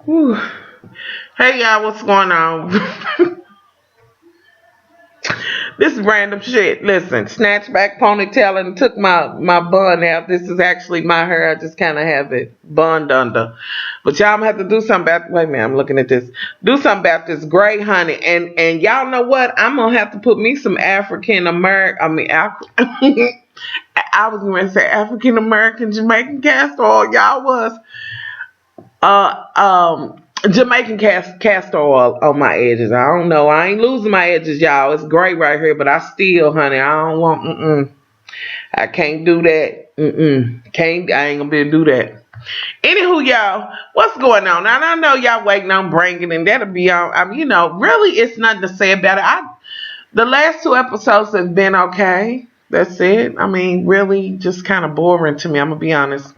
Whew. Hey y'all, what's going on? This is random shit. Listen, snatch back ponytail and took my bun out. This is actually my hair. I just kind of have it bunned under. But y'all gonna have to do something about. Wait a minute, I'm looking at this. Do something about this gray, honey. And y'all know what? I'm gonna have to put me some African American. I was going to say African American Jamaican castor oil. Y'all was uh um Jamaican castor oil on my edges. I don't know. I ain't losing my edges, y'all. It's great right here, but I still, honey, I don't want. I can't do that. Can't. I ain't gonna be able to do that. Anywho, y'all, what's going on? Now I know y'all waiting on bringing, and that'll be on. I mean, really, it's nothing to say about it. The last two episodes have been okay. That's it. I mean, really, just kind of boring to me. I'm gonna be honest.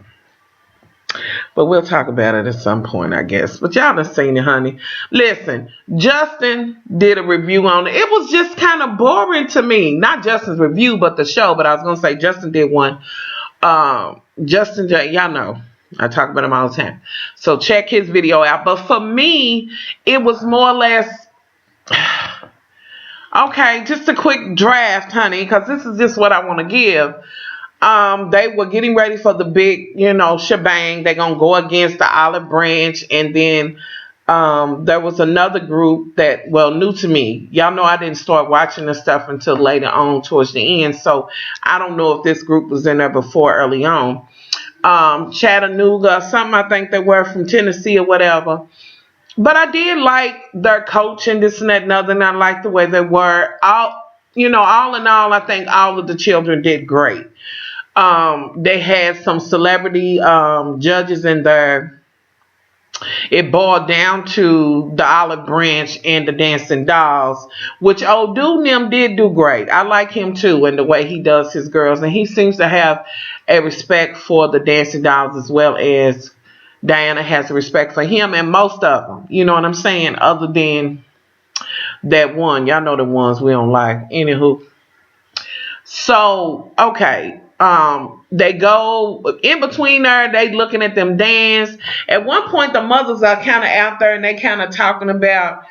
But we'll talk about it at some point, I guess. But y'all done seen it, honey. Listen, Justin did a review on it. It was just kind of boring to me. Not Justin's review, but the show. But I was going to say Justin did one. Justin J, y'all know. I talk about him all the time. So check his video out. But for me, it was more or less... Okay, just a quick draft, honey, because this is just what I want to give. They were getting ready for the big, shebang. They're going to go against the Olive Branch. And then there was another group that, new to me. Y'all know I didn't start watching this stuff until later on towards the end. So I don't know if this group was in there before early on. Chattanooga, something I think they were from Tennessee or whatever. But I did like their coach and this and that and other. And I liked the way they were. All in all, I think all of the children did great. They had some celebrity judges in there. It boiled down to the Olive Branch and the Dancing Dolls, which old dude them did do great. I like him too and the way he does his girls. And he seems to have a respect for the Dancing Dolls as well as Diana has a respect for him and most of them. You know what I'm saying? Other than that one. Y'all know the ones we don't like. Anywho. So, okay. They go in between there, they looking at them dance. At one point the mothers are kind of out there and they kind of talking about,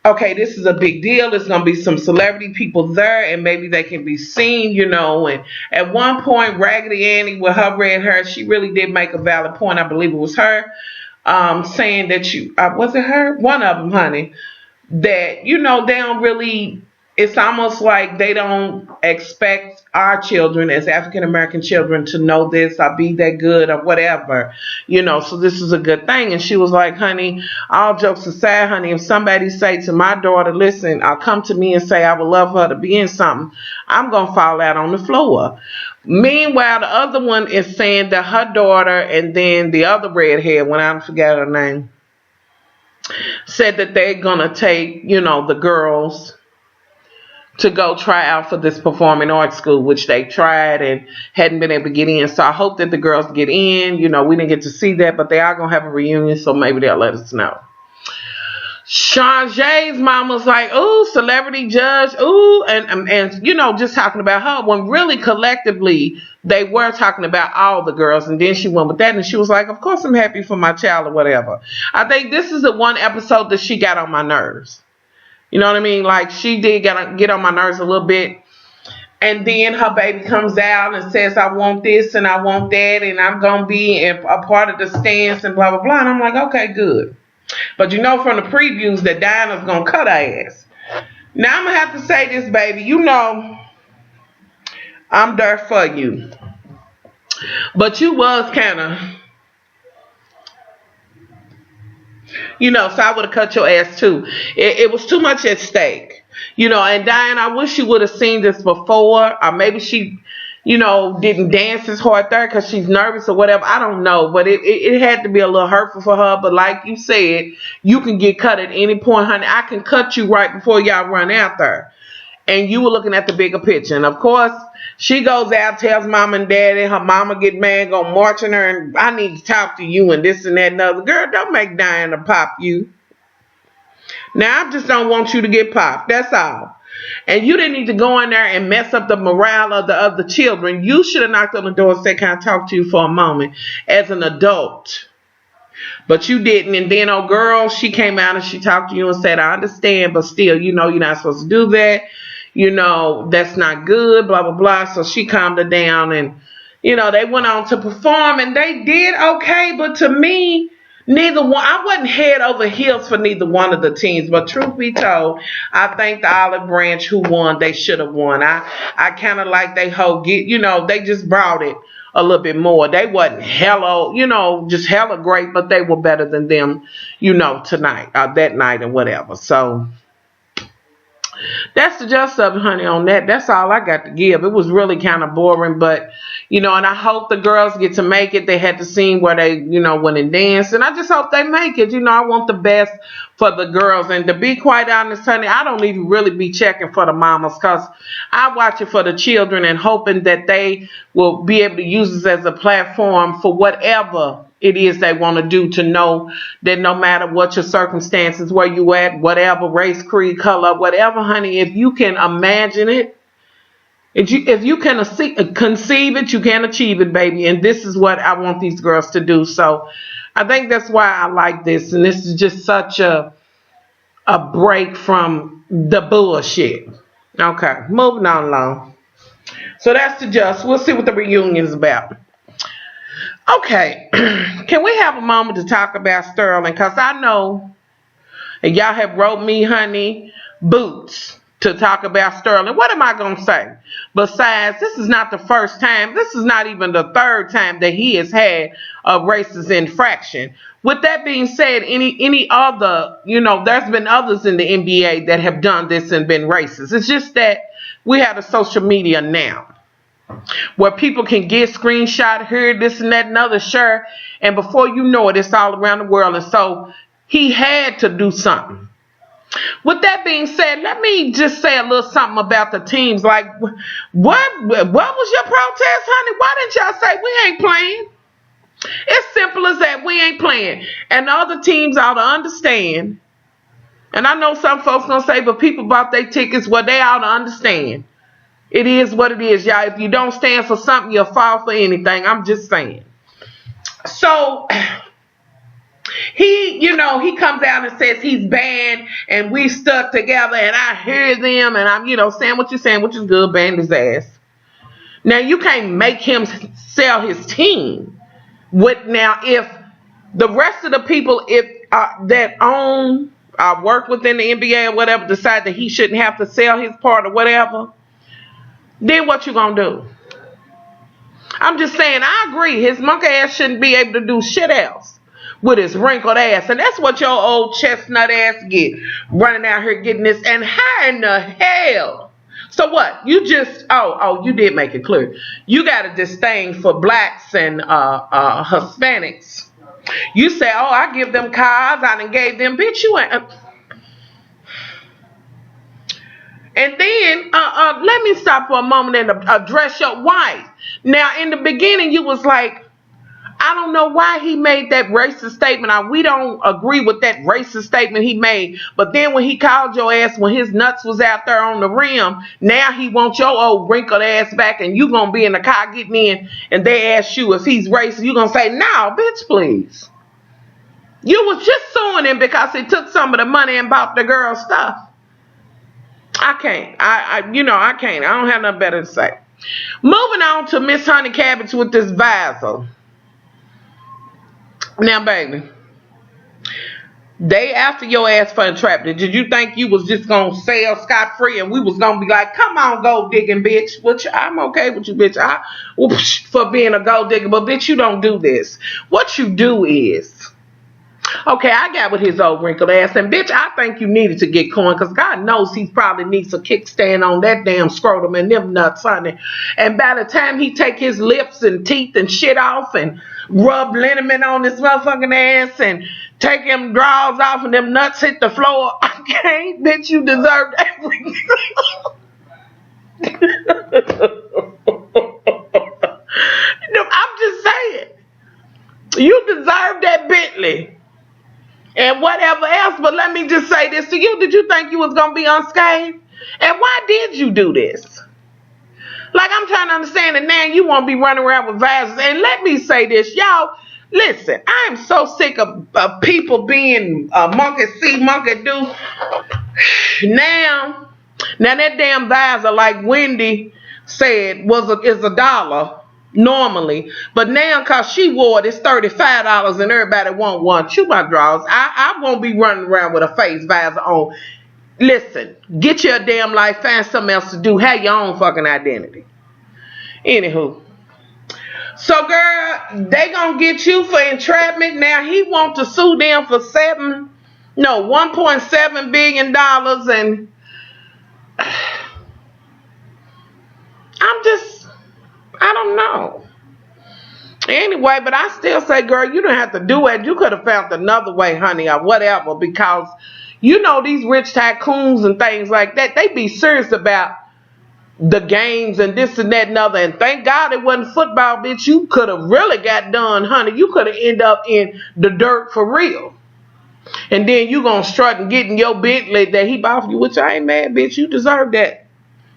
okay, this is a big deal. There's going to be some celebrity people there and maybe they can be seen, and at one point Raggedy Annie with her red hair, she really did make a valid point. I believe it was her, saying that was it her? One of them, honey, that, they don't really, it's almost like they don't expect our children as African American children to know this or be that good or whatever, so this is a good thing. And she was like, honey, all jokes aside, honey, if somebody say to my daughter, listen, I'll come to me and say I would love her to be in something, I'm going to fall out on the floor. Meanwhile, the other one is saying that her daughter and then the other redhead, when I forgot her name, said that they're going to take, the girls to go try out for this performing arts school, which they tried and hadn't been able to get in. So I hope that the girls get in. We didn't get to see that, but they are going to have a reunion, so maybe they'll let us know. Shanjay's mom was like, ooh, celebrity judge, ooh, and just talking about her, when really collectively they were talking about all the girls, and then she went with that, and she was like, of course I'm happy for my child or whatever. I think this is the one episode that she got on my nerves. You know what I mean? Like, she did get on my nerves a little bit. And then her baby comes out and says, I want this and I want that. And I'm going to be a part of the stance and blah, blah, blah. And I'm like, okay, good. But from the previews that Diana's going to cut her ass. Now, I'm going to have to say this, baby. I'm there for you. But you was kind of... so I would have cut your ass too. It was too much at stake. And Diane, I wish you would have seen this before. Or maybe she, didn't dance as hard there because she's nervous or whatever. I don't know. But it had to be a little hurtful for her. But like you said, you can get cut at any point, honey. I can cut you right before y'all run out there. And you were looking at the bigger picture. And of course, she goes out, tells mom and daddy, her mama get mad, go marching her, and I need to talk to you and this and that and other. Girl, don't make Diana pop you. Now, I just don't want you to get popped. That's all. And you didn't need to go in there and mess up the morale of the other children. You should have knocked on the door and said, can I talk to you for a moment as an adult? But you didn't. And then old girl, she came out and she talked to you and said, I understand, but still, you know, you're not supposed to do that. You know, that's not good, blah, blah, blah. So she calmed her down and, you know, they went on to perform and they did okay. But to me, neither one, I wasn't head over heels for neither one of the teams. But truth be told, I think the Olive Branch who won, they should have won. I kind of like they whole get, you know, they just brought it a little bit more. They wasn't hella, you know, just hella great, but they were better than them, you know, tonight, that night or whatever. So that's the gist of it, honey, on that. That's all I got to give. It was really kind of boring, but, you know, and I hope the girls get to make it. They had the scene where they, you know, went and danced, and I just hope they make it. You know, I want the best for the girls. And to be quite honest, honey, I don't even really be checking for the mamas because I watch it for the children and hoping that they will be able to use this as a platform for whatever it is they want to do, to know that no matter what your circumstances, where you at, whatever race, creed, color, whatever, honey, if you can imagine it, if you can conceive it, you can achieve it, baby. And this is what I want these girls to do. So I think that's why I like this. And this is just such a break from the bullshit. Okay, moving on along. So that's the just. We'll see what the reunion is about. Okay, can we have a moment to talk about Sterling? Because I know, and y'all have wrote me, honey, boots to talk about Sterling. What am I going to say? Besides, this is not the first time. This is not even the third time that he has had a racist infraction. With that being said, any other, you know, there's been others in the NBA that have done this and been racist. It's just that we have the social media now, where people can get screenshot, hear this and that and other, sure, and before you know it, it's all around the world. And so he had to do something. With that being said, let me just say a little something about the teams. Like, what was your protest, honey? Why didn't y'all say we ain't playing? It's simple as that. We ain't playing. And the other teams ought to understand. And I know some folks gonna say, but people bought their tickets. Well, they ought to understand. It is what it is, y'all. If you don't stand for something, you'll fall for anything. I'm just saying. So he, you know, he comes out and says he's banned and we stuck together and I hear them and I'm, you know, saying what you're saying, which is good, banned his ass. Now you can't make him sell his team. Now if the rest of the people that own work within the NBA or whatever decide that he shouldn't have to sell his part or whatever, then what you gonna do? I'm just saying, I agree. His monkey ass shouldn't be able to do shit else with his wrinkled ass. And that's what your old chestnut ass get. Running out here getting this. And how in the hell? So what? You just, you did make it clear. You got a disdain for blacks and Hispanics. You say, I give them cars. I done gave them. Bitch, you ain't. And then, let me stop for a moment and address your wife. Now, in the beginning, you was like, I don't know why he made that racist statement. Now, we don't agree with that racist statement he made. But then when he called your ass when his nuts was out there on the rim, now he wants your old wrinkled ass back and you going to be in the car getting in and they ask you if he's racist. You going to say, no, bitch, please. You was just suing him because he took some of the money and bought the girl's stuff. I can't. I can't. I don't have nothing better to say. Moving on to Miss Honey Cabbage with this visor. Now, baby, they after your ass for entrapment. Did you think you was just gonna sail scot-free and we was gonna be like, come on, gold digging, bitch? Which I'm okay with you, bitch. For being a gold digger, but bitch, you don't do this. What you do is, okay, I got with his old wrinkled ass, and bitch, I think you needed to get coin, because God knows he probably needs a kickstand on that damn scrotum and them nuts, honey. And by the time he take his lips and teeth and shit off and rub liniment on his motherfucking ass and take him drawers off and them nuts hit the floor, okay, bitch, you deserve everything. I'm just saying, you deserve that Bentley. And whatever else, but let me just say this to you. Did you think you was going to be unscathed? And why did you do this? Like, I'm trying to understand that now you want to be running around with visors. And let me say this, y'all, Listen, I am so sick of people being monkey see, monkey do. Now that damn visor, like Wendy said, is $1 normally, but now cause she wore it, it's $35 and everybody want one. Chew my drawers. I won't be running around with a face visor on. Listen, get your damn life, find something else to do, have your own fucking identity. Anywho. So girl, they gonna get you for entrapment. Now he want to sue them for $1.7 billion, and I don't know. Anyway, but I still say, girl, you don't have to do it. You could have found another way, honey, or whatever, because you know these rich tycoons and things like that, they be serious about the games and this and that and other. And thank God it wasn't football, bitch. You could have really got done, honey. You could have ended up in the dirt for real. And then you gonna strut and getting your Bentley that he bought for you, which I ain't mad, bitch. You deserve that.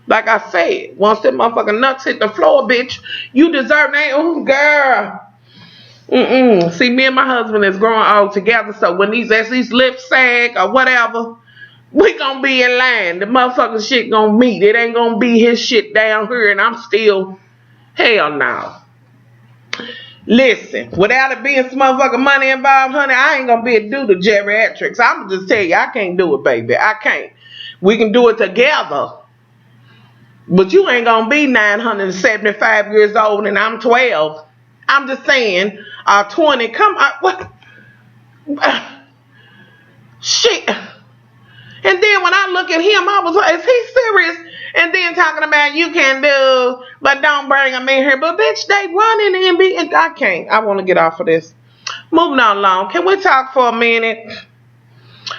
Like I said, once that motherfucking nuts hit the floor, bitch, you deserve that. Oh, girl. See, me and my husband is growing old together, so when these lips sag or whatever, we gonna be in line. The motherfucking shit gonna meet. It ain't gonna be his shit down here and I'm still, hell no. Listen, without it being some motherfucking money involved, honey, I ain't gonna be able to do the geriatrics. I'm just tell you, I can't do it, baby. I can't. We can do it together. But you ain't gonna be 975 years old and I'm 12. I'm just saying, 20. Come on, what? Shit. And then when I look at him, I was like, is he serious? And then talking about you can do, but don't bring him in here. But bitch, they run in the NBA. I can't. I want to get off of this. Moving on along. Can we talk for a minute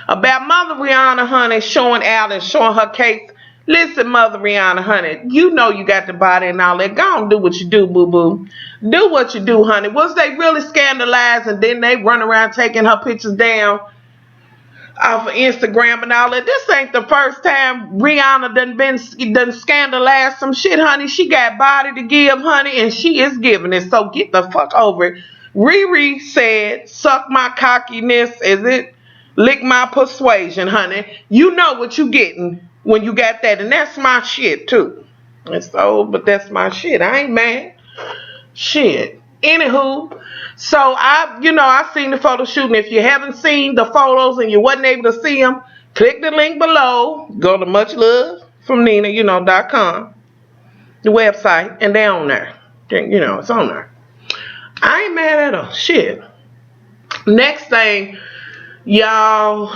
about Mother Rihanna, honey, showing out and showing her case? Listen, Mother Rihanna, honey, you know you got the body and all that. Go on, do what you do, boo-boo. Do what you do, honey. Was they really scandalized and then they run around taking her pictures down off of Instagram and all that? This ain't the first time Rihanna done scandalized some shit, honey. She got body to give, honey, and she is giving it. So get the fuck over it. Riri said, suck my cockiness. Is it lick my persuasion, honey? You know what you getting when you got that. And that's my shit, too. It's old, but that's my shit. I ain't mad. Shit. Anywho, so I seen the photo shoot, and if you haven't seen the photos and you wasn't able to see them, click the link below. Go to muchlovefromky.com, the website, and they're on there. It's on there. I ain't mad at her. Shit. Next thing, y'all,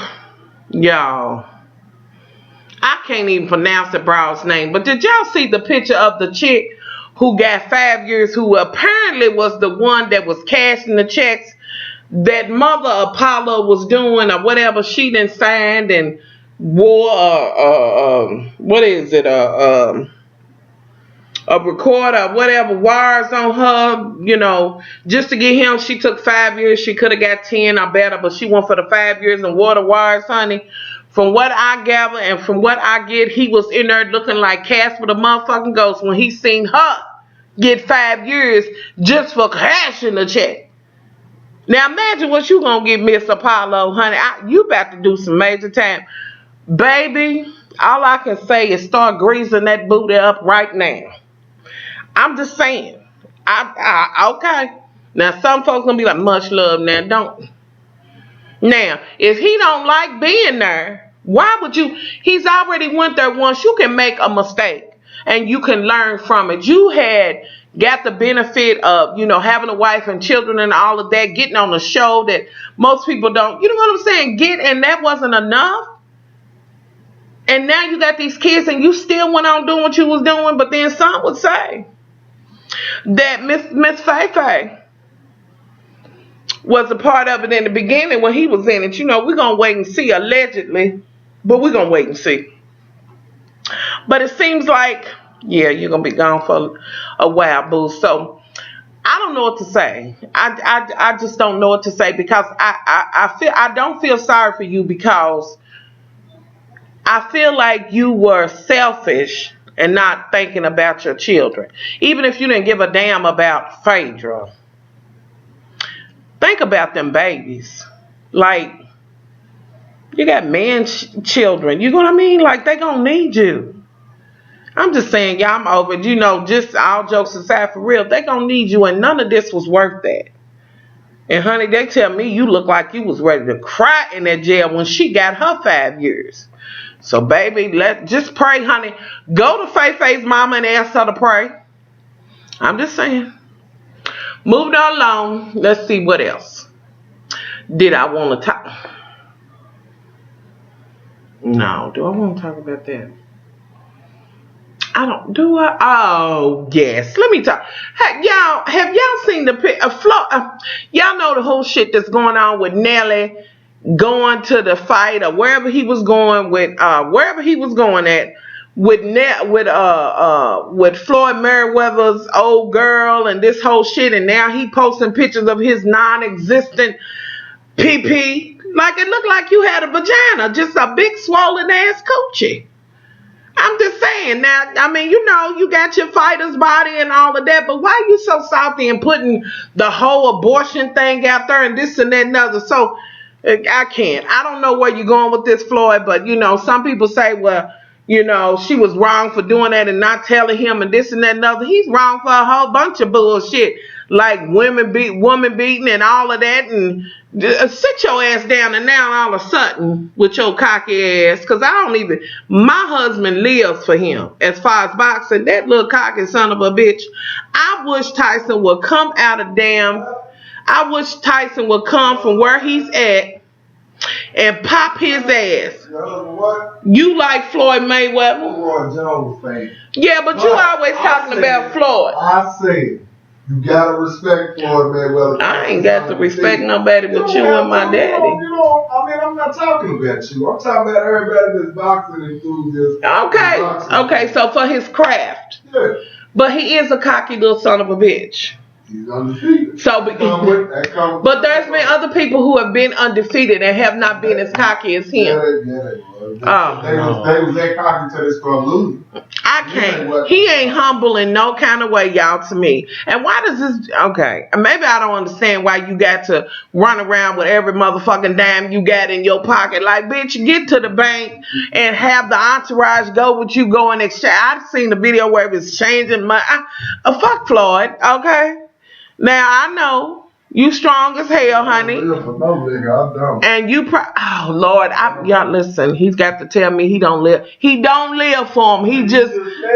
I can't even pronounce the broad's name, but did y'all see the picture of the chick who got 5 years, who apparently was the one that was cashing the checks that Mother Apollo was doing or whatever? She done signed and wore a recorder or whatever, wires on her, just to get him. She took 5 years. She could have got 10 or better, but she went for the 5 years and wore the wires, honey. From what I gather and from what I get, he was in there looking like Casper the motherfucking ghost when he seen her get 5 years just for cashing the check. Now imagine what you gonna get, Miss Apollo, honey. You about to do some major time. Baby, all I can say is start greasing that booty up right now. I'm just saying. Okay. Now some folks gonna be like, much love now, don't. Now, if he don't like being there, why would you? He's already went there once. You can make a mistake and you can learn from it. You had got the benefit of, having a wife and children and all of that, getting on a show that most people don't, you know what I'm saying, get, and that wasn't enough. And now you got these kids and you still went on doing what you was doing. But then some would say that Miss Phaedra was a part of it in the beginning when he was in it. We're going to wait and see, allegedly. But we're going to wait and see. But it seems like, you're going to be gone for a while, boo. So, I don't know what to say. I just don't know what to say because I don't feel sorry for you because I feel like you were selfish and not thinking about your children. Even if you didn't give a damn about Phaedra. think about them babies. Like, you got children. You know what I mean? Like, they gonna need you. I'm just saying, y'all, I'm over it. You know, just all jokes aside, for real, they gonna need you, and none of this was worth that. And honey, they tell me you look like you was ready to cry in that jail when she got her 5 years. So baby, just pray, honey. Go to Faye mama and ask her to pray. I'm just saying. Moving on along. Let's see what else. Did I want to talk? No, do I want to talk about that? I don't. Do I? Oh, yes. Let me talk. Hey, have y'all seen the y'all know the whole shit that's going on with Nelly going to the fight or wherever he was going with with Floyd Mayweather's old girl and this whole shit, and now he posting pictures of his non-existent PP. Like, it looked like you had a vagina, just a big swollen ass coochie. I'm just saying. Now, I mean, you know, you got your fighter's body and all of that, but why are you so salty and putting the whole abortion thing out there and this and that and other? So I can't. I don't know where you're going with this, Floyd, but you know, some people say, well, you know, she was wrong for doing that and not telling him and this and that and other. He's wrong for a whole bunch of bullshit, like woman beating and all of that. And sit your ass down and now all of a sudden with your cocky ass, because my husband lives for him as far as boxing. That little cocky son of a bitch. I wish Tyson would come from where he's at and pop his ass. You like Floyd Mayweather? Yeah, but you always talking about Floyd. I said you gotta respect Floyd Mayweather. I ain't got to respect nobody but you and my daddy. I'm not talking about you. I'm talking about everybody that's boxing enthusiast. Okay, so for his craft. Yeah. But he is a cocky little son of a bitch. He's undefeated. But there's been other people who have been undefeated and have not been as cocky as him. Yeah, they was. They was that cocky till they started losing. I can't. He ain't humble in no kind of way, y'all, to me. And why does this? Okay, maybe I don't understand why you got to run around with every motherfucking dime you got in your pocket. Like, bitch, get to the bank and have the entourage go with you, go and exchange. I've seen the video where it was changing fuck Floyd, okay? Now, I know you strong as hell, honey. And you oh, Lord, y'all listen, he's got to tell me he don't live. He don't live for him.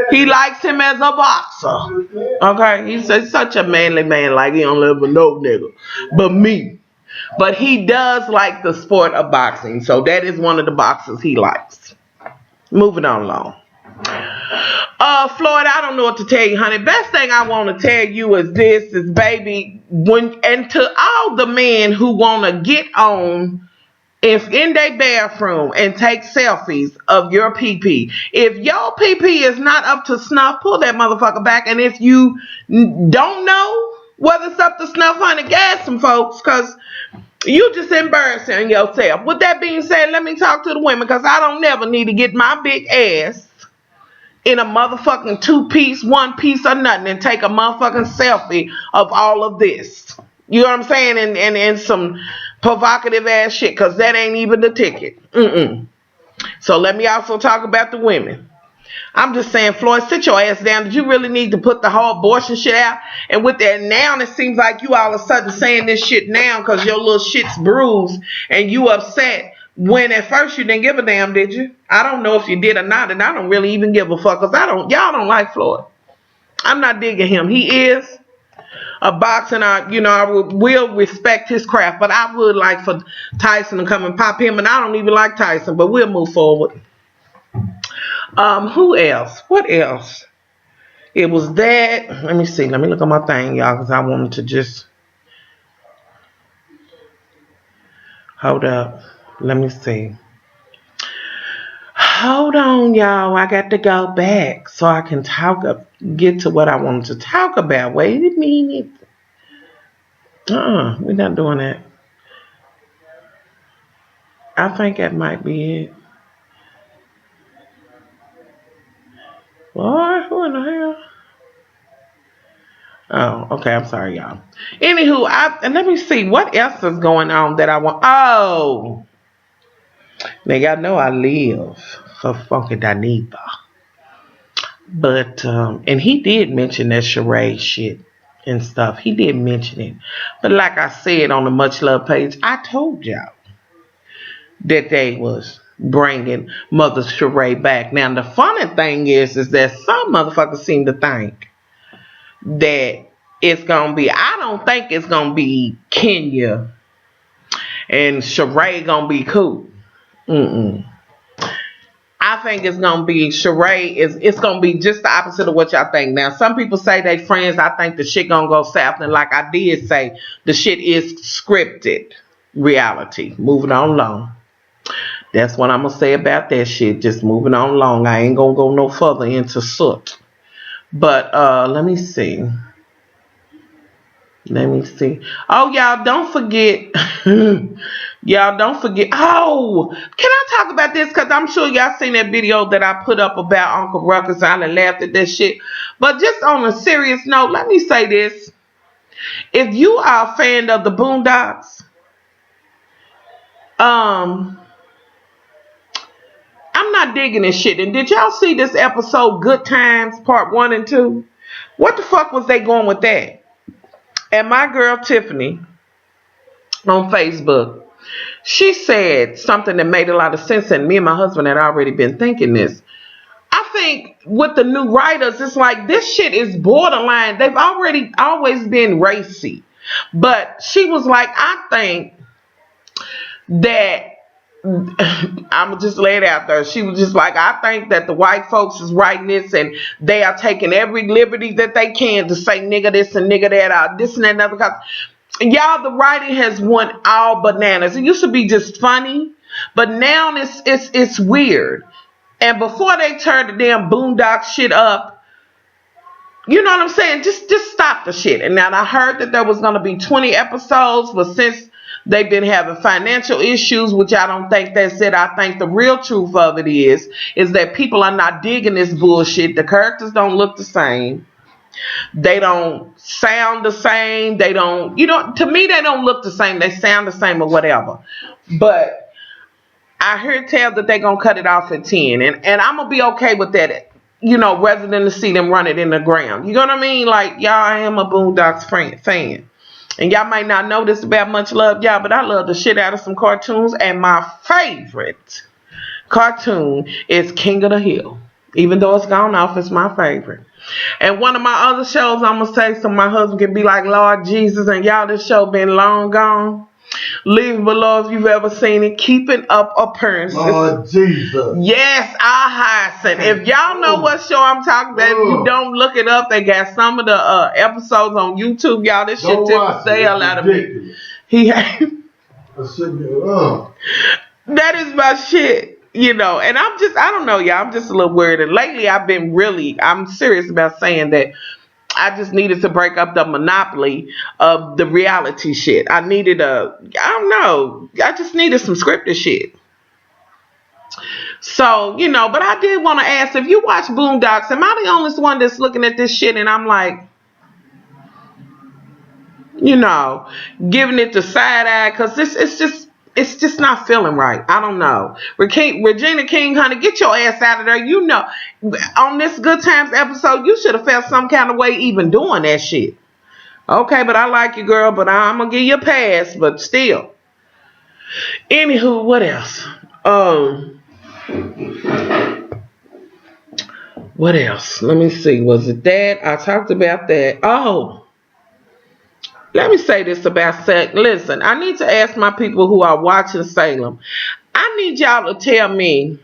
He likes him as a boxer. Okay? He's such a manly man, like he don't live with no nigga but me. But he does like the sport of boxing. So that is one of the boxers he likes. Moving on along. Floyd, I don't know what to tell you, honey. Best thing I want to tell you is baby, and to all the men who want to get on in their bathroom and take selfies of your PP. If your PP is not up to snuff, pull that motherfucker back. And if you don't know whether it's up to snuff, honey, gas some folks, because you just embarrassing yourself. With that being said, let me talk to the women, because I don't never need to get my big ass in a motherfucking 2-piece, 1-piece or nothing and take a motherfucking selfie of all of this. You know what I'm saying? And some provocative ass shit, because that ain't even the ticket. So let me also talk about the women. I'm just saying, Floyd, sit your ass down. Did you really need to put the whole abortion shit out? And with that now, it seems like you all of a sudden saying this shit now because your little shit's bruised and you upset. When at first you didn't give a damn, did you? I don't know if you did or not, and I don't really even give a fuck, because y'all don't like Floyd. I'm not digging him. He is a boxer, and I will respect his craft, but I would like for Tyson to come and pop him, and I don't even like Tyson, but we'll move forward. Who else? What else? It was that. Let me see. Let me look at my thing, y'all, because I wanted to just hold up. Let me see. Hold on, y'all. I got to go back so I can get to what I wanted to talk about. Wait a minute. We're not doing that. I think that might be it. Boy, who in the hell? Oh, Okay, I'm sorry, y'all. Anywho, and let me see what else is going on that I want. Oh, now y'all know I live for Funky Dineva. But and he did mention that charade shit and stuff. He did mention it. But like I said on the Much Love page, I told y'all that they was bringing Mother Charade back. Now the funny thing is that some motherfuckers seem to think that it's gonna be. I don't think it's gonna be Kenya and Charade gonna be cool. Mm-mm. I think it's gonna be charade. It's gonna be just the opposite of what y'all think. Now, some people say they friends. I think the shit gonna go south, and like I did say, the shit is scripted reality. Moving on along. That's what I'm gonna say about that shit. Just moving on along. I ain't gonna go no further into soot. But let me see. Let me see. Oh, y'all don't forget. Y'all don't forget. Oh, can I talk about this? Because I'm sure y'all seen that video that I put up about Uncle Ruckus. I done laughed at that shit. But just on a serious note, let me say this. If you are a fan of the Boondocks, I'm not digging this shit. And did y'all see this episode, Good Times, part 1 and 2? What the fuck was they going with that? And my girl Tiffany on Facebook, she said something that made a lot of sense, and me and my husband had already been thinking this. I think with the new writers, it's like this shit is borderline. They've already always been racy. But she was like, I think that I'm just lay it out there. She was just like, I think that the white folks is writing this and they are taking every liberty that they can to say nigga this and nigga that, this and that and other. Y'all, the writing has went all bananas. It used to be just funny, but now it's weird. And before they turn the damn Boondocks shit up, you know what I'm saying? Just stop the shit. And now I heard that there was gonna be 20 episodes, but since they've been having financial issues, which I don't think that's it. I think the real truth of it is that people are not digging this bullshit. The characters don't look the same. They don't sound the same. They don't, to me, they don't look the same. They sound the same or whatever. But I heard tell that they're going to cut it off at 10. And I'm going to be okay with that, rather than to see them run it in the ground. You know what I mean? Like, y'all, I am a Boondocks fan. And y'all might not know this about Much Love, y'all, but I love the shit out of some cartoons. And my favorite cartoon is King of the Hill. Even though it's gone off, it's my favorite. And one of my other shows I'm going to say so my husband can be like, Lord Jesus, and y'all, this show been long gone. Leave it below if you've ever seen it. Keeping Up Appearances. Lord Jesus. Yes, Hyacinth. If y'all know what show I'm talking about, if you don't look it up, they got some of the episodes on YouTube. Y'all, this shit took the hell out of me. That is my shit. And I don't know, y'all. I'm just a little worried. And lately, I'm serious about saying that I just needed to break up the monopoly of the reality shit. I just needed some scripted shit. So, but I did want to ask, if you watch Boondocks, am I the only one that's looking at this shit and I'm like, giving it the side eye? Because it's just not feeling right. I don't know. Regina King, honey, get your ass out of there. On this Good Times episode, you should have felt some kind of way even doing that shit. Okay, but I like you, girl, but I'm going to give you a pass, but still. Anywho, what else? What else? Let me see. Was it that? I talked about that. Oh. Let me say this about Salem. Listen, I need to ask my people who are watching Salem. I need y'all to tell me,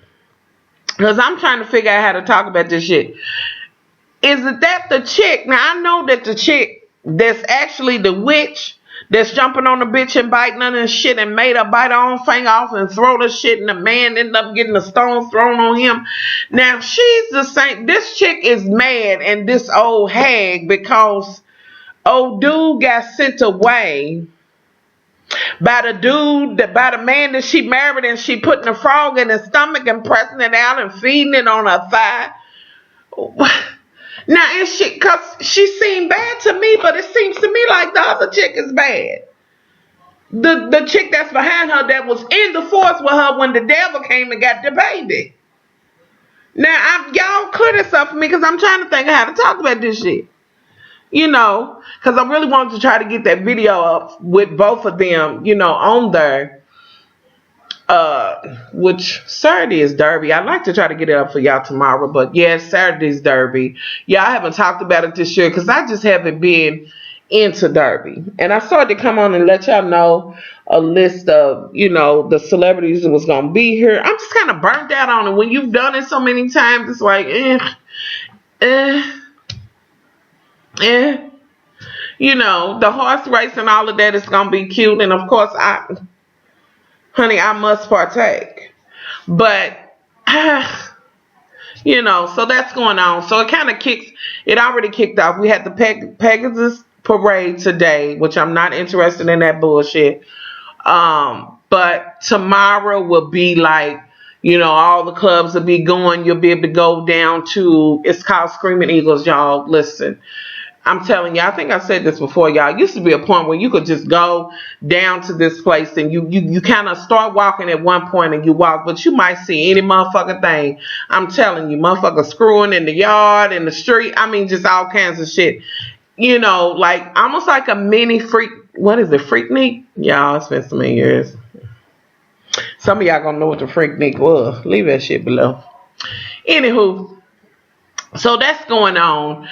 because I'm trying to figure out how to talk about this shit. Is it that the chick? Now, I know that the chick that's actually the witch that's jumping on the bitch and biting her and shit and made her bite her own finger off and throw the shit, and the man ended up getting a stone thrown on him. Now, she's the same. This chick is mad and this old hag because old dude got sent away by the man that she married, and she putting a frog in his stomach and pressing it out and feeding it on her thigh. Now, and cause she seemed bad to me, but it seems to me like the other chick is bad. The chick that's behind her that was in the force with her when the devil came and got the baby. Now, y'all clear this up for me because I'm trying to think of how to talk about this shit. You know, because I really wanted to try to get that video up with both of them, you know, on there. Which Saturday is Derby. I'd like to try to get it up for y'all tomorrow, but yeah, Saturday's Derby. Yeah, I haven't talked about it this year because I just haven't been into Derby. And I started to come on and let y'all know a list of, you know, the celebrities that was gonna be here. I'm just kind of burnt out on it. When you've done it so many times, it's like, you know, the horse race and all of that is gonna be cute, and of course, I must partake. But you know, so that's going on. So it already kicked off. We had the Pegasus parade today, which I'm not interested in that bullshit. But tomorrow will be like, you know, all the clubs will be going. You'll be able to go down to, it's called Screaming Eagles, y'all. Listen, I'm telling you, I think I said this before, y'all. It used to be a point where you could just go down to this place and you kind of start walking at one point and you walk, but you might see any motherfucking thing. I'm telling you, motherfuckers screwing in the yard, in the street. I mean, just all kinds of shit. You know, like almost like a mini freak. What is it, Freaknik? Y'all, it's been so many years. Some of y'all gonna know what the Freaknik was. Leave that shit below. Anywho, so that's going on.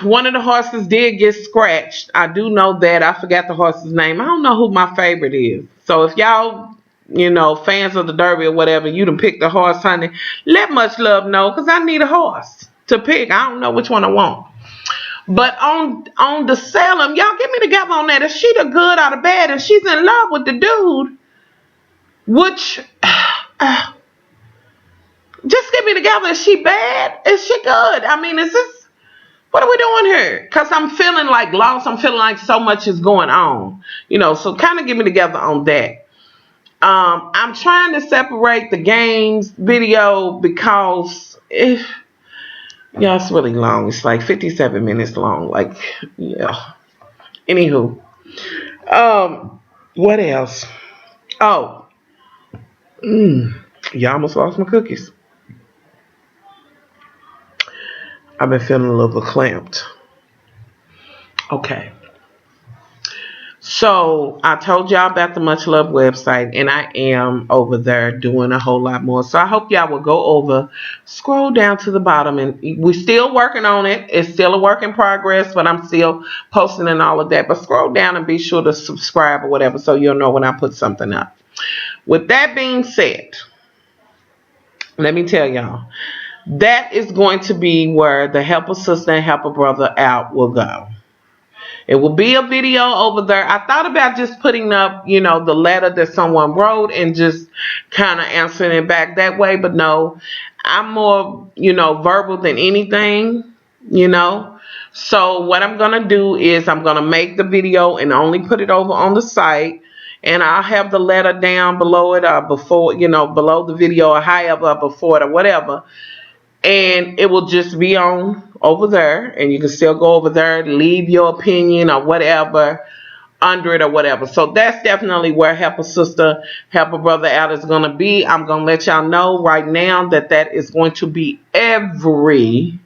One of the horses did get scratched. I do know that. I forgot the horse's name. I don't know who my favorite is. So if y'all, you know, fans of the Derby or whatever, you done picked a horse, honey, let Much Love know, because I need a horse to pick. I don't know which one I want. But on the Salem, y'all get me together on that. Is she the good or the bad? And she's in love with the dude, which just get me together. Is she bad? Is she good? I mean, is this, what are we doing here? Because I'm feeling like lost. I'm feeling like so much is going on. You know, so kind of get me together on that. I'm trying to separate the games video because it's really long. It's like 57 minutes long. Like, yeah. Anywho. What else? Oh. Y'all almost lost my cookies. I've been feeling a little bit clamped. Okay. So I told y'all about the Much Love website, and I am over there doing a whole lot more. So I hope y'all will go over, scroll down to the bottom, and we're still working on it. It's still a work in progress, but I'm still posting and all of that. But scroll down and be sure to subscribe or whatever so you'll know when I put something up. With that being said, let me tell y'all, that is going to be where the Help a Sister and Help a Brother Out will go. It will be a video over there. I thought about just putting up, you know, the letter that someone wrote and just kind of answering it back that way. But no, I'm more, you know, verbal than anything, you know. So what I'm going to do is I'm going to make the video and only put it over on the site. And I'll have the letter down below it or before, you know, below the video or however, before it or whatever. And it will just be on over there. And you can still go over there, leave your opinion or whatever under it or whatever. So that's definitely where Help a Sister, Help a Brother Out is going to be. I'm going to let y'all know right now that is going to be every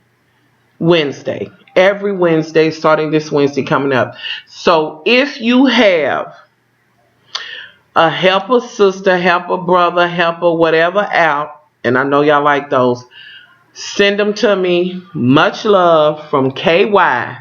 Wednesday. Every Wednesday, starting this Wednesday coming up. So if you have a Help a Sister, Help a Brother, Help a whatever out, and I know y'all like those, send them to me. Much love from KY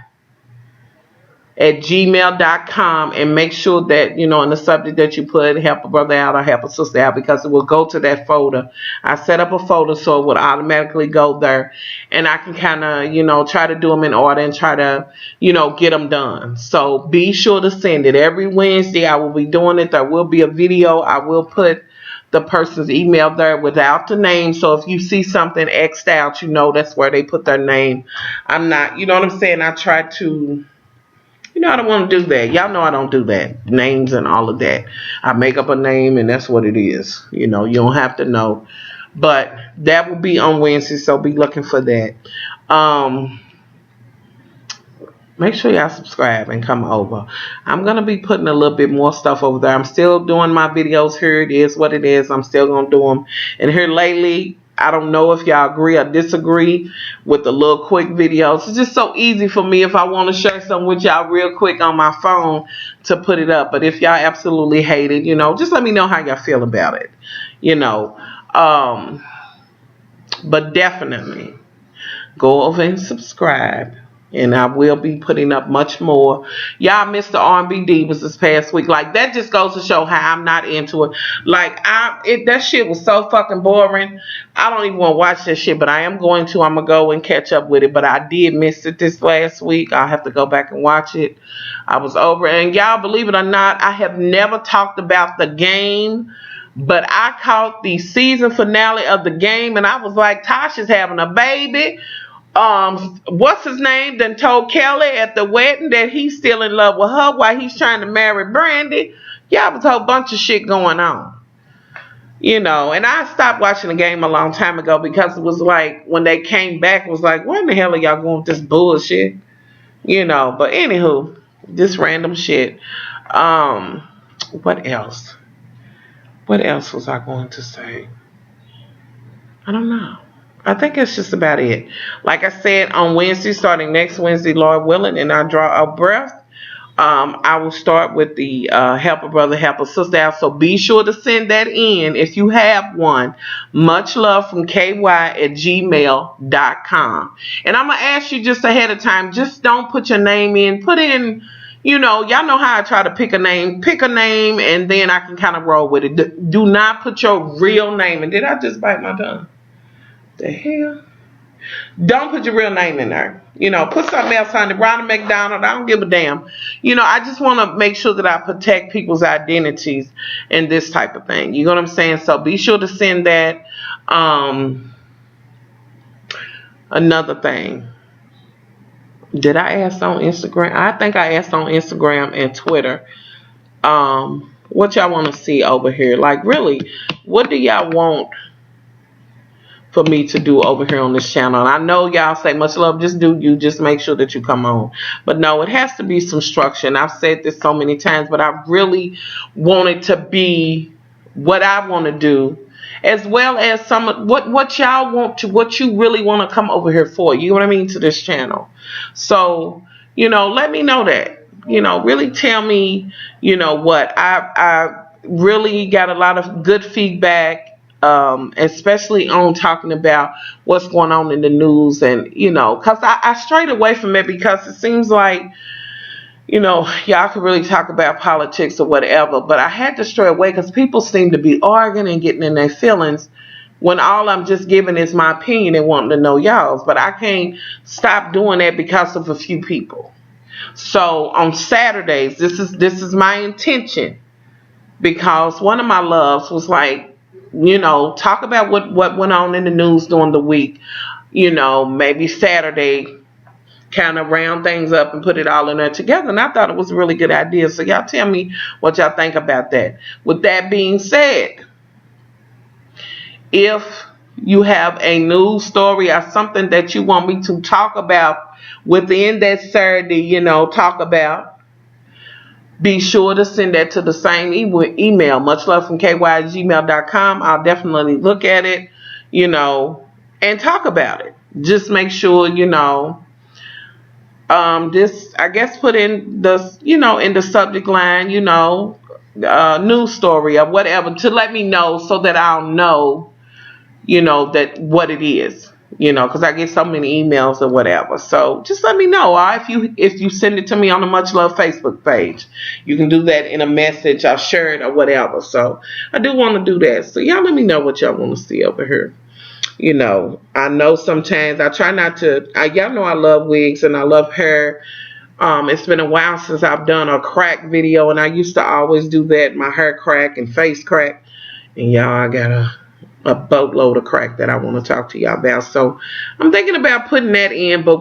at gmail.com, and make sure that, you know, in the subject that you put Help a Brother Out or Help a Sister Out, because it will go to that folder. I set up a folder so it would automatically go there, and I can kind of, you know, try to do them in order and try to, you know, get them done. So be sure to send it. Every Wednesday I will be doing it. There will be a video. I will put the person's email there without the name. So if you see something X'd out, you know that's where they put their name. I'm not, you know what I'm saying? I try to, you know, I don't want to do that. Y'all know I don't do that. Names and all of that. I make up a name and that's what it is. You know, you don't have to know. But that will be on Wednesday, so be looking for that. Make sure y'all subscribe and come over. I'm going to be putting a little bit more stuff over there. I'm still doing my videos here. It is what it is. I'm still going to do them. And here lately, I don't know if y'all agree or disagree with the little quick videos. It's just so easy for me if I want to share something with y'all real quick on my phone to put it up. But if y'all absolutely hate it, just let me know how y'all feel about it. But definitely go over and subscribe. And I will be putting up much more. Y'all missed the R&B Divas this past week. Like, that just goes to show how I'm not into it. Like, that shit was so fucking boring. I don't even want to watch that shit, but I am going to. I'm going to go and catch up with it. But I did miss it this last week. I'll have to go back and watch it. I was over. And y'all, believe it or not, I have never talked about the game. But I caught the season finale of the game. And I was like, Tasha's having a baby. What's his name then told Kelly at the wedding that he's still in love with her while he's trying to marry Brandy. Yeah, was a whole bunch of shit going on. And I stopped watching the game a long time ago because it was like when they came back, it was like, where in the hell are y'all going with this bullshit? But anywho, this random shit. What else? What else was I going to say? I don't know. I think it's just about it. Like I said, on Wednesday, starting next Wednesday, Lord willing, and I draw a breath, I will start with the Help a Brother, Help a Sister out. So be sure to send that in if you have one. muchlovefromky@gmail.com. And I'm going to ask you just ahead of time, just don't put your name in. Put in, y'all know how I try to pick a name. Pick a name, and then I can kind of roll with it. Do not put your real name in. Did I just bite my tongue? The hell? Don't put your real name in there. Put something else on it. Ronald McDonald. I don't give a damn. I just want to make sure that I protect people's identities and this type of thing. You know what I'm saying? So be sure to send that. Another thing. Did I ask on Instagram? I think I asked on Instagram and Twitter. What y'all want to see over here? Like, really, what do y'all want for me to do over here on this channel? And I know y'all say much love, just do you, just make sure that you come on. But no, it has to be some structure. And I've said this so many times, but I really want it to be what I want to do, as well as some what y'all want to, what you really want to come over here for. You know what I mean, to this channel. So let me know that. Really tell me what I really got a lot of good feedback. Especially on talking about what's going on in the news, and because I strayed away from it because it seems like y'all could really talk about politics or whatever, but I had to stray away because people seem to be arguing and getting in their feelings when all I'm just giving is my opinion and wanting to know y'all's. But I can't stop doing that because of a few people. So on Saturdays, this is my intention, because one of my loves was like, talk about what went on in the news during the week. Maybe Saturday, kind of round things up and put it all in there together. And I thought it was a really good idea. So y'all tell me what y'all think about that. With that being said, if you have a news story or something that you want me to talk about within that Saturday, talk about, be sure to send that to the same email, muchlovefromky@gmail.com. I'll definitely look at it, and talk about it. Just make sure, this, I guess, put in the, in the subject line, news story or whatever, to let me know so that I'll know, that what it is. Because I get so many emails or whatever. So just let me know. If you send it to me on the Much Love Facebook page, you can do that in a message. I'll share it or whatever. So I do want to do that. So y'all let me know what y'all want to see over here. I know sometimes I try not to. Y'all know I love wigs and I love hair. It's been a while since I've done a crack video, and I used to always do that. My hair crack and face crack. And y'all, I got a boatload of crack that I want to talk to y'all about. So I'm thinking about putting that in, but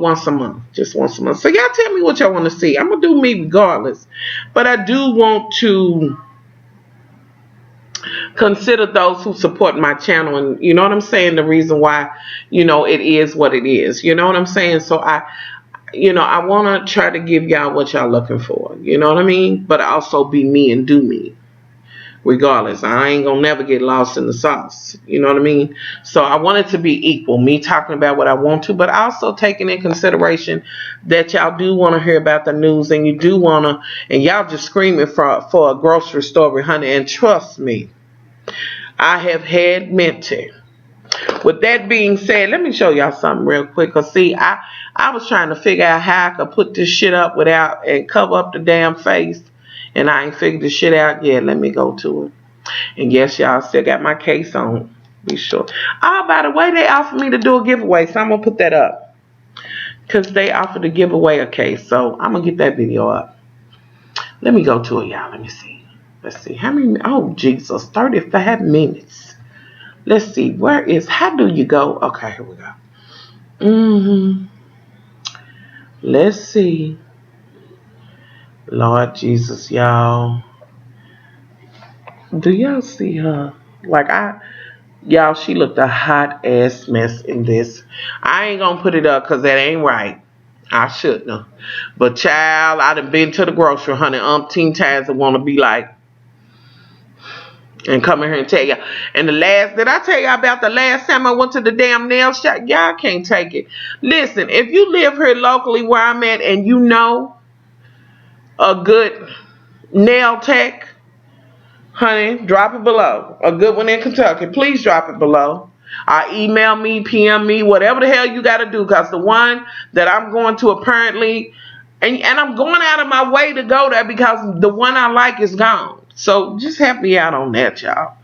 just once a month. So y'all tell me what y'all want to see. I'm going to do me regardless. But I do want to consider those who support my channel, and you know what I'm saying, the reason why, it is what it is. You know what I'm saying? So I want to try to give y'all what y'all looking for. You know what I mean? But also be me and do me. Regardless, I ain't gonna never get lost in the sauce. You know what I mean? So I want it to be equal. Me talking about what I want to, but also taking in consideration that y'all do want to hear about the news, and you do want to, and y'all just screaming for a grocery store with honey. And trust me, I have had minty. With that being said, let me show y'all something real quick. Cause see, I was trying to figure out how I could put this shit up without and cover up the damn face. And I ain't figured the shit out yet. Let me go to it. And yes, y'all, still got my case on. Be sure. Oh, by the way, they offered me to do a giveaway. So I'm going to put that up. Because they offered to give away a case. So I'm going to get that video up. Let me go to it, y'all. Let me see. Let's see. How many? Oh, Jesus. 35 minutes. Let's see. How do you go? Okay, here we go. Let's see. Lord Jesus, y'all. Do y'all see her? Y'all, she looked a hot ass mess in this. I ain't gonna put it up because that ain't right. I shouldn't have. But child, I done been to the grocery, honey, umpteen times and want to be like, and come in here and tell y'all. And did I tell y'all about the last time I went to the damn nail shop? Y'all can't take it. Listen, if you live here locally where I'm at and you know a good nail tech, honey, drop it below. A good one in Kentucky. Please drop it below. Email me, PM me, whatever the hell you got to do. Because the one that I'm going to apparently, and I'm going out of my way to go there because the one I like is gone. So just help me out on that, y'all.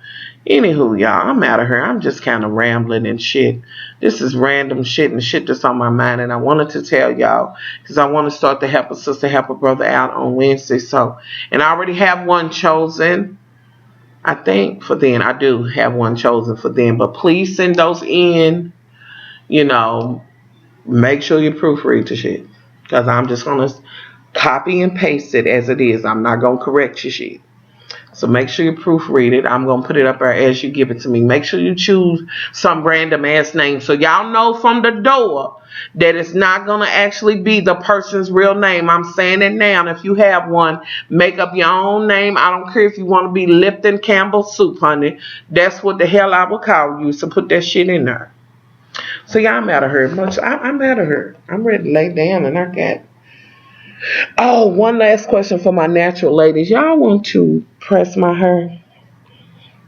Anywho, y'all, I'm out of here. I'm just kind of rambling and shit. This is random shit and shit that's on my mind. And I wanted to tell y'all because I want to start to help a sister, help a brother out on Wednesday. So, and I already have one chosen. I think for then. I do have one chosen for then. But please send those in. Make sure you proofread the shit. Because I'm just going to copy and paste it as it is. I'm not going to correct your shit. So make sure you proofread it. I'm going to put it up there as you give it to me. Make sure you choose some random ass name. So y'all know from the door that it's not going to actually be the person's real name. I'm saying it now. And if you have one, make up your own name. I don't care if you want to be Lipton Campbell Soup, honey. That's what the hell I will call you. So put that shit in there. So y'all, I'm out of here. I'm out of here. I'm ready to lay down and I got... Oh, one last question for my natural ladies. Y'all want to press my hair?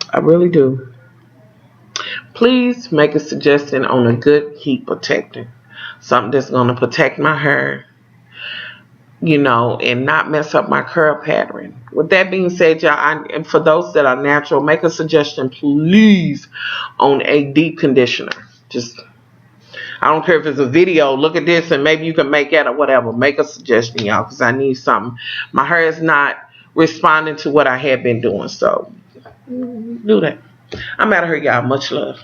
I really do. Please make a suggestion on a good heat protector. Something that's going to protect my hair, and not mess up my curl pattern. With that being said, y'all, and for those that are natural, make a suggestion, please, on a deep conditioner. I don't care if it's a video. Look at this and maybe you can make it or whatever. Make a suggestion, y'all, because I need something. My hair is not responding to what I had been doing. So do that. I'm out of here, y'all. Much love.